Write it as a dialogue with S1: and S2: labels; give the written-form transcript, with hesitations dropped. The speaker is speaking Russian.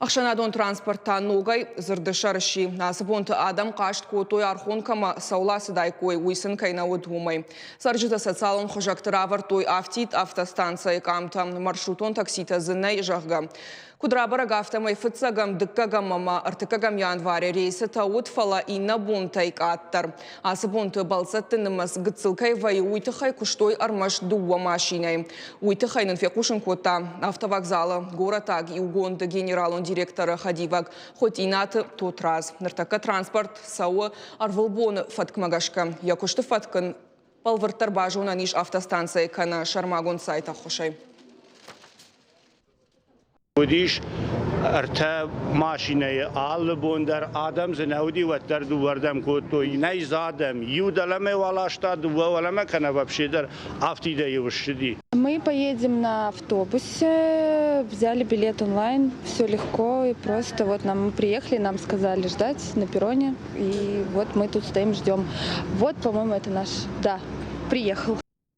S1: Ақшанадон транспортта ногай зырдышарши. Насыбонты адам қашт көтой архон кама сауласы дайкой уйсын кайнауы думай. Саржыта социалын хожактыравар той автит автостанция камтам маршрутон таксита зынай жағға. Кудрабараг автомай фыцагам дыккагам мама артыкагам январе рейсы тауыт фала инна бунтайк аттар. Асыбонты балсаттынымыз гыцылкай вай уйтыхай куштой армаш дуа машинай. Уйтыхайнын фекушын кота автовокзалы горатаг и угонды генералон директора Хадиваг хотинаты тот раз. Ныртака транспорт сауы арвылбоны фаткмагашка. Якушты фаткын палвыртарбажуна ниш автостанция кана шармагон сайта хошай.
S2: ودیش ارتا ماشینه آل بوندر آدم زنودی و در دوردم کوتوی نیزادم یودلمه والاشتا دو ولما کنه ببشیدر آفتیده یوشدی.
S3: Мы поедем на автобусе, взяли билет онлайн, все легко и просто. Вот мы приехали, нам сказали ждать на перроне, и вот мы тут стоим, ждем. Вот, по-моему, это наш, да, приехал.